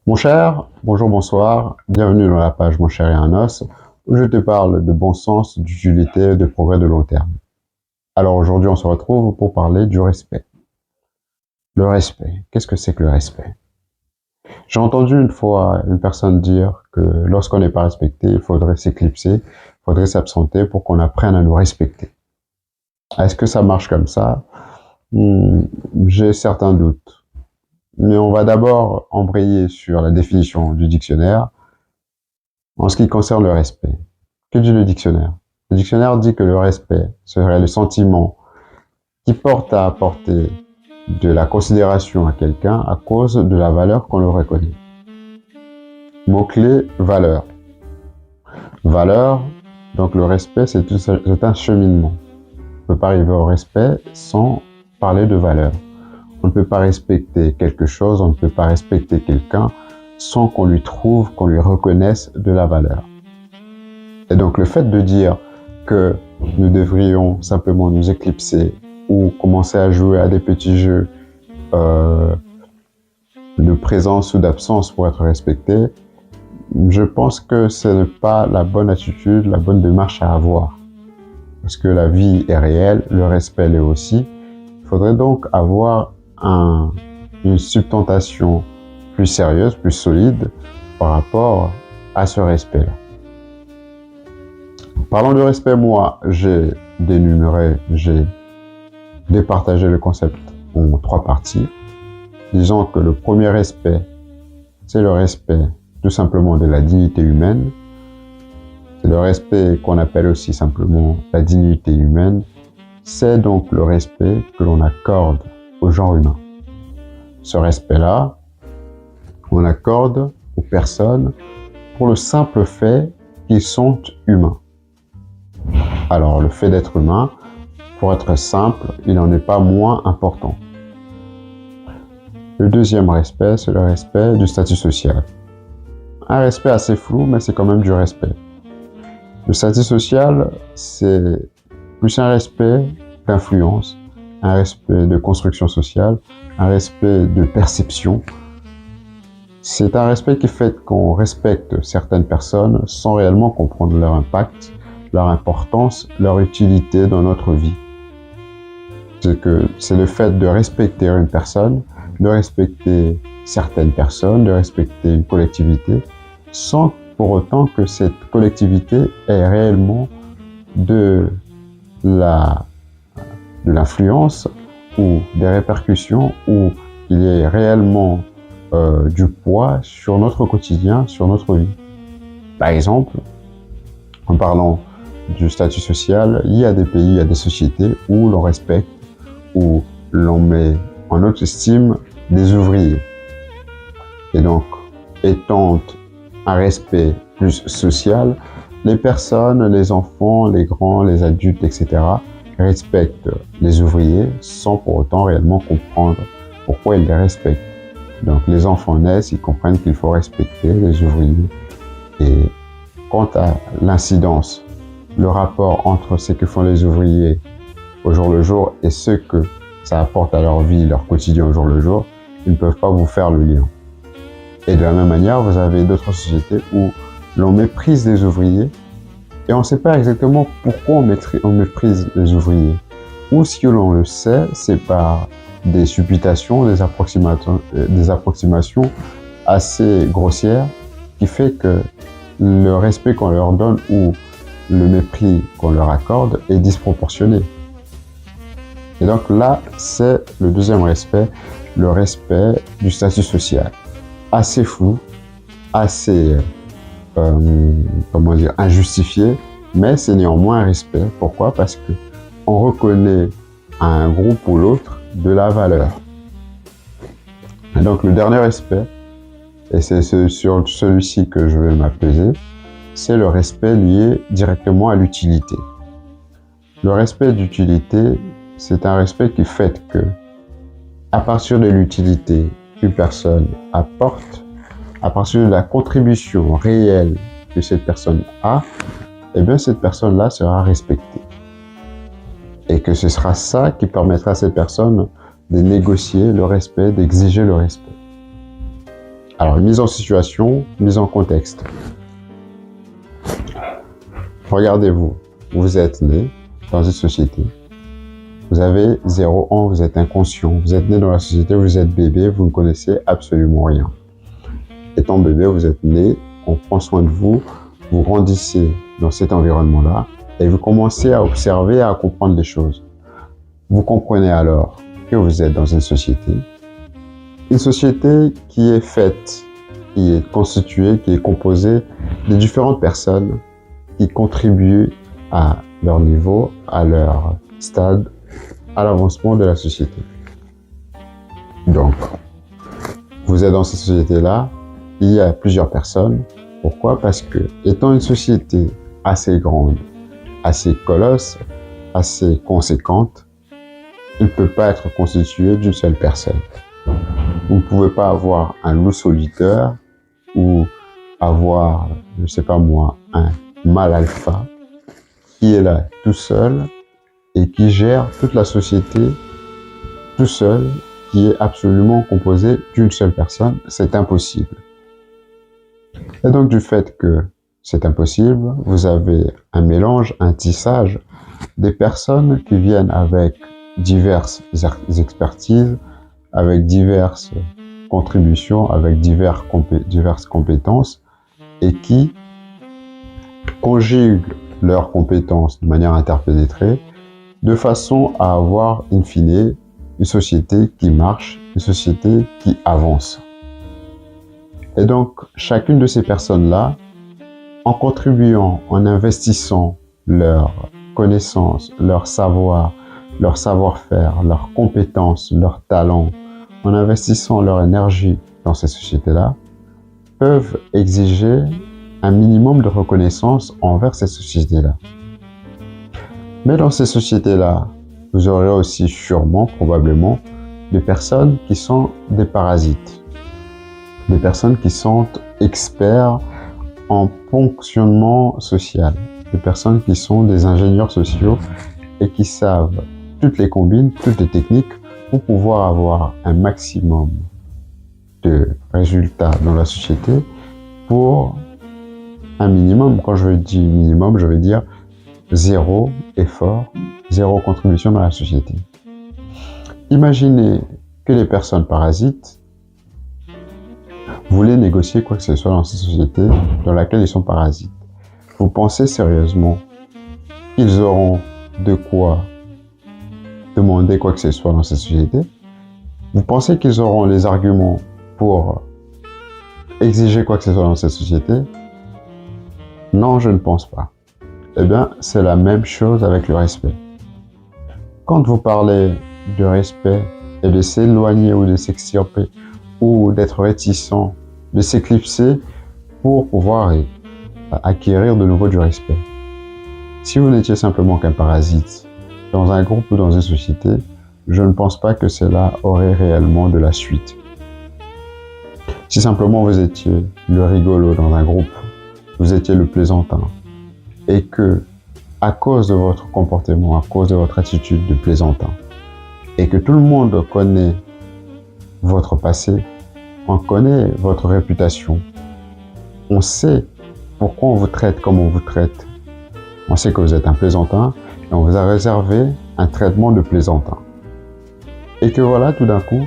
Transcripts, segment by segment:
Mon cher, bonjour, bonsoir, bienvenue dans la page Mon cher et un os, où je te parle de bon sens, d'utilité et de progrès de long terme. Alors aujourd'hui, on se retrouve pour parler du respect. Le respect, qu'est-ce que c'est que le respect? J'ai entendu une fois une personne dire que lorsqu'on n'est pas respecté, il faudrait s'éclipser, il faudrait s'absenter pour qu'on apprenne à nous respecter. Est-ce que ça marche comme ça? J'ai certains doutes. Mais on va d'abord embrayer sur la définition du dictionnaire en ce qui concerne le respect. Que dit le dictionnaire? Le dictionnaire dit que le respect serait le sentiment qui porte à apporter de la considération à quelqu'un à cause de la valeur qu'on le reconnaît. Mot-clé, valeur. Valeur, donc le respect, c'est un cheminement. On ne peut pas arriver au respect sans parler de valeur. On ne peut pas respecter quelque chose, on ne peut pas respecter quelqu'un sans qu'on lui trouve, qu'on lui reconnaisse de la valeur. Et donc le fait de dire que nous devrions simplement nous éclipser ou commencer à jouer à des petits jeux de présence ou d'absence pour être respecté, je pense que ce n'est pas la bonne attitude, la bonne démarche à avoir. Parce que la vie est réelle, le respect l'est aussi. Il faudrait donc avoir une substantation plus sérieuse, plus solide par rapport à ce respect-là. Parlons du respect, moi, j'ai départagé le concept en 3 parties. Disons que le premier respect, c'est le respect tout simplement de la dignité humaine. C'est le respect qu'on appelle aussi simplement la dignité humaine. C'est donc le respect que l'on accorde au genre humain. Ce respect-là, on accorde aux personnes pour le simple fait qu'ils sont humains. Alors, le fait d'être humain, pour être simple, il n'en est pas moins important. Le deuxième respect, c'est le respect du statut social. Un respect assez flou, mais c'est quand même du respect. Le statut social, c'est plus un respect d'influence, un respect de construction sociale, un respect de perception. C'est un respect qui fait qu'on respecte certaines personnes sans réellement comprendre leur impact, leur importance, leur utilité dans notre vie. C'est le fait de respecter une personne, de respecter certaines personnes, de respecter une collectivité, sans pour autant que cette collectivité ait réellement de l'influence ou des répercussions, ou qu'il y ait réellement du poids sur notre quotidien, sur notre vie. Par exemple, en parlant du statut social, il y a des pays, il y a des sociétés où l'on respecte, où l'on met en haute estime des ouvriers. Et donc, étant un respect plus social, les personnes, les enfants, les grands, les adultes, etc. respectent les ouvriers sans pour autant réellement comprendre pourquoi ils les respectent. Donc les enfants naissent, ils comprennent qu'il faut respecter les ouvriers. Et quant à l'incidence, le rapport entre ce que font les ouvriers au jour le jour et ce que ça apporte à leur vie, leur quotidien au jour le jour, ils ne peuvent pas vous faire le lien. Et de la même manière, vous avez d'autres sociétés où l'on méprise les ouvriers et on ne sait pas exactement pourquoi on méprise les ouvriers. Ou si l'on le sait, c'est par des supputations, des approximations assez grossières qui fait que le respect qu'on leur donne ou le mépris qu'on leur accorde est disproportionné. Et donc là, c'est le deuxième respect, le respect du statut social. Assez flou, assez, injustifié, mais c'est néanmoins un respect. Pourquoi? Parce que on reconnaît à un groupe ou l'autre de la valeur. Et donc le dernier respect, et c'est sur celui-ci que je vais m'apaiser, c'est le respect lié directement à l'utilité. Le respect d'utilité, c'est un respect qui fait que, à partir de l'utilité qu'une personne apporte, à partir de la contribution réelle que cette personne a, eh bien cette personne-là sera respectée. Et que ce sera ça qui permettra à cette personne de négocier le respect, d'exiger le respect. Alors, mise en situation, mise en contexte. Regardez-vous, vous êtes né dans une société. Vous avez 0 ans, vous êtes inconscient. Vous êtes né dans la société, vous êtes bébé, vous ne connaissez absolument rien. Étant bébé, vous êtes né, on prend soin de vous, vous grandissez dans cet environnement-là et vous commencez à observer, à comprendre les choses. Vous comprenez alors que vous êtes dans une société qui est faite, qui est constituée, qui est composée de différentes personnes qui contribuent à leur niveau, à leur stade, à l'avancement de la société. Donc, vous êtes dans cette société-là, il y a plusieurs personnes. Pourquoi? Parce que, étant une société assez grande, assez colosse, assez conséquente, il ne peut pas être constitué d'une seule personne. Vous ne pouvez pas avoir un loup solitaire ou avoir, je ne sais pas moi, un mâle alpha qui est là tout seul et qui gère toute la société tout seul, qui est absolument composé d'une seule personne. C'est impossible. Et donc, du fait que c'est impossible, vous avez un mélange, un tissage des personnes qui viennent avec diverses expertises, avec diverses contributions, avec diverses compétences et qui conjuguent leurs compétences de manière interpénétrée de façon à avoir, in fine, une société qui marche, une société qui avance. Et donc, chacune de ces personnes-là, en contribuant, en investissant leurs connaissances, leur savoir, leur savoir-faire, leurs compétences, leurs talents, en investissant leur énergie dans ces sociétés-là, peuvent exiger un minimum de reconnaissance envers ces sociétés-là. Mais dans ces sociétés-là, vous aurez aussi sûrement, probablement, des personnes qui sont des parasites. Des personnes qui sont experts en fonctionnement social. Des personnes qui sont des ingénieurs sociaux et qui savent toutes les combines, toutes les techniques pour pouvoir avoir un maximum de résultats dans la société pour un minimum. Quand je dis minimum, je veux dire 0 effort, 0 contribution dans la société. Imaginez que les personnes parasites voulaient négocier quoi que ce soit dans cette société dans laquelle ils sont parasites. Vous pensez sérieusement qu'ils auront de quoi demander quoi que ce soit dans cette société? Vous pensez qu'ils auront les arguments pour exiger quoi que ce soit dans cette société? Non, je ne pense pas. Eh bien, c'est la même chose avec le respect. Quand vous parlez de respect et de s'éloigner ou de s'extirper ou d'être réticent, de s'éclipser pour pouvoir acquérir de nouveau du respect. Si vous n'étiez simplement qu'un parasite dans un groupe ou dans une société, je ne pense pas que cela aurait réellement de la suite. Si simplement vous étiez le rigolo dans un groupe, vous étiez le plaisantin, et que, à cause de votre comportement, à cause de votre attitude de plaisantin, et que tout le monde connaît votre passé, on connaît votre réputation, on sait pourquoi on vous traite comme on vous traite, on sait que vous êtes un plaisantin, et on vous a réservé un traitement de plaisantin. Et que voilà, tout d'un coup,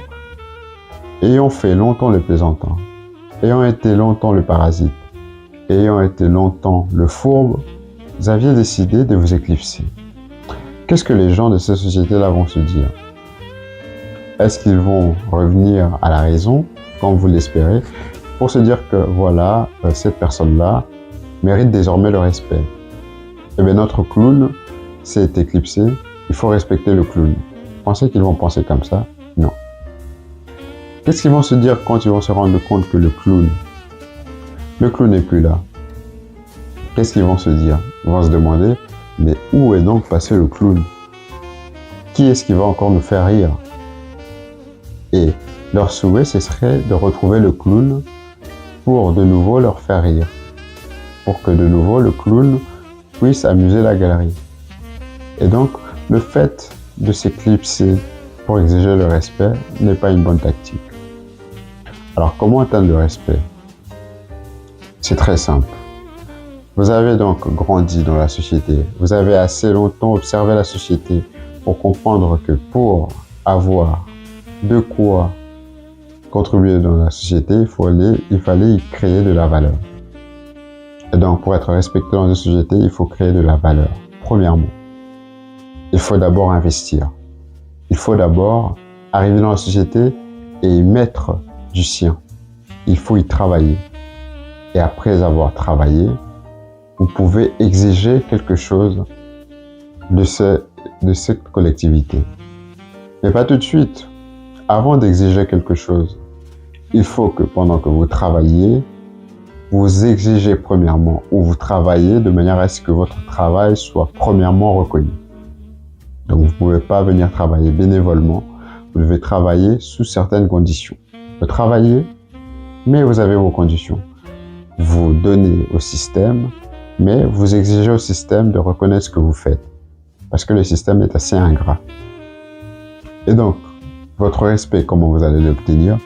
ayant fait longtemps le plaisantin, ayant été longtemps le parasite, ayant été longtemps le fourbe, vous aviez décidé de vous éclipser. Qu'est-ce que les gens de ces sociétés-là vont se dire? Est-ce qu'ils vont revenir à la raison, comme vous l'espérez, pour se dire que voilà, cette personne-là mérite désormais le respect? Eh bien, notre clown s'est éclipsé, il faut respecter le clown. Pensez qu'ils vont penser comme ça? Non. Qu'est-ce qu'ils vont se dire quand ils vont se rendre compte que le clown n'est plus là? Qu'est-ce qu'ils vont se dire? Ils vont se demander, mais où est donc passé le clown? Qui est-ce qui va encore nous faire rire? Et leur souhait, ce serait de retrouver le clown pour de nouveau leur faire rire. Pour que de nouveau le clown puisse amuser la galerie. Et donc, le fait de s'éclipser pour exiger le respect n'est pas une bonne tactique. Alors, comment atteindre le respect? C'est très simple. Vous avez donc grandi dans la société. Vous avez assez longtemps observé la société pour comprendre que pour avoir de quoi contribuer dans la société, il fallait y créer de la valeur. Et donc, pour être respecté dans une société, il faut créer de la valeur. Premièrement, il faut d'abord investir. Il faut d'abord arriver dans la société et y mettre du sien. Il faut y travailler. Et après avoir travaillé, vous pouvez exiger quelque chose de cette collectivité. Mais pas tout de suite. Avant d'exiger quelque chose, il faut que pendant que vous travaillez, vous exigez premièrement ou vous travaillez de manière à ce que votre travail soit premièrement reconnu. Donc vous ne pouvez pas venir travailler bénévolement, vous devez travailler sous certaines conditions. Vous travaillez, mais vous avez vos conditions. Vous donnez au système, mais vous exigez au système de reconnaître ce que vous faites, parce que le système est assez ingrat. Et donc, votre respect, comment vous allez l'obtenir?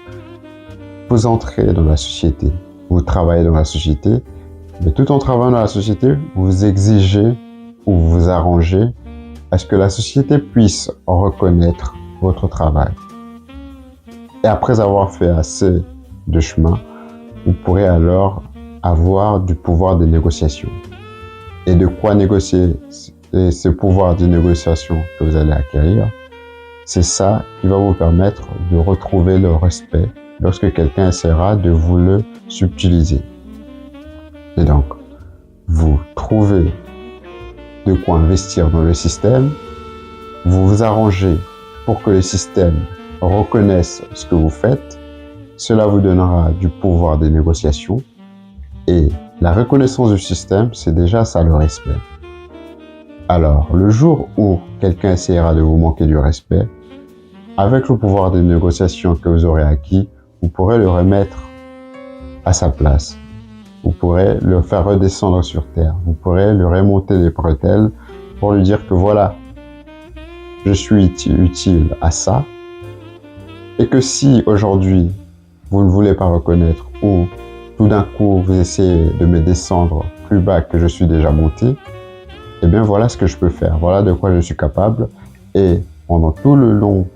Vous entrez dans la société, vous travaillez dans la société, mais tout en travaillant dans la société, vous exigez ou vous arrangez à ce que la société puisse reconnaître votre travail. Et après avoir fait assez de chemin, vous pourrez alors avoir du pouvoir de négociation. Et de quoi négocier? Et ce pouvoir de négociation que vous allez acquérir, c'est ça qui va vous permettre de retrouver le respect lorsque quelqu'un essaiera de vous le subtiliser. Et donc, vous trouvez de quoi investir dans le système, vous vous arrangez pour que le système reconnaisse ce que vous faites, cela vous donnera du pouvoir de négociation et la reconnaissance du système, c'est déjà ça le respect. Alors, le jour où quelqu'un essaiera de vous manquer du respect, avec le pouvoir de négociation que vous aurez acquis, vous pourrez le remettre à sa place. Vous pourrez le faire redescendre sur terre. Vous pourrez lui remonter les bretelles pour lui dire que voilà, je suis utile à ça. Et que si aujourd'hui, vous ne voulez pas reconnaître ou tout d'un coup, vous essayez de me descendre plus bas que je suis déjà monté, eh bien voilà ce que je peux faire. Voilà de quoi je suis capable. Et pendant tout le long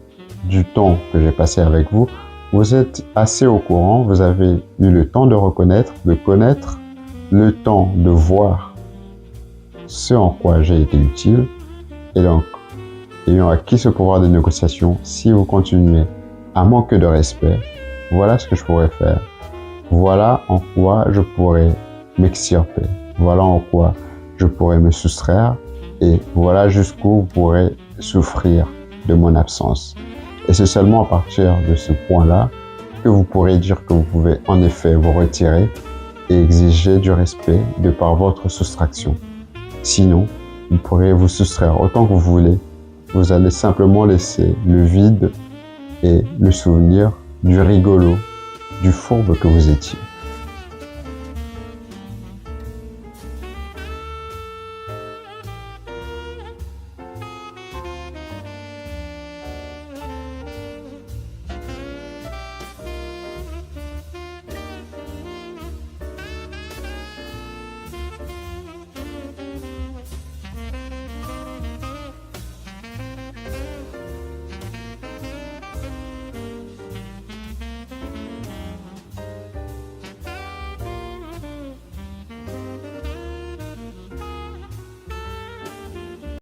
du temps que j'ai passé avec vous, vous êtes assez au courant, vous avez eu le temps de reconnaître, de connaître, le temps de voir ce en quoi j'ai été utile. Et donc, ayant acquis ce pouvoir de négociation, si vous continuez à manquer de respect, voilà ce que je pourrais faire. Voilà en quoi je pourrais m'extirper. Voilà en quoi je pourrais me soustraire. Et voilà jusqu'où vous pourrez souffrir de mon absence. Et c'est seulement à partir de ce point-là que vous pourrez dire que vous pouvez en effet vous retirer et exiger du respect de par votre soustraction. Sinon, vous pourrez vous soustraire autant que vous voulez. Vous allez simplement laisser le vide et le souvenir du rigolo, du fourbe que vous étiez.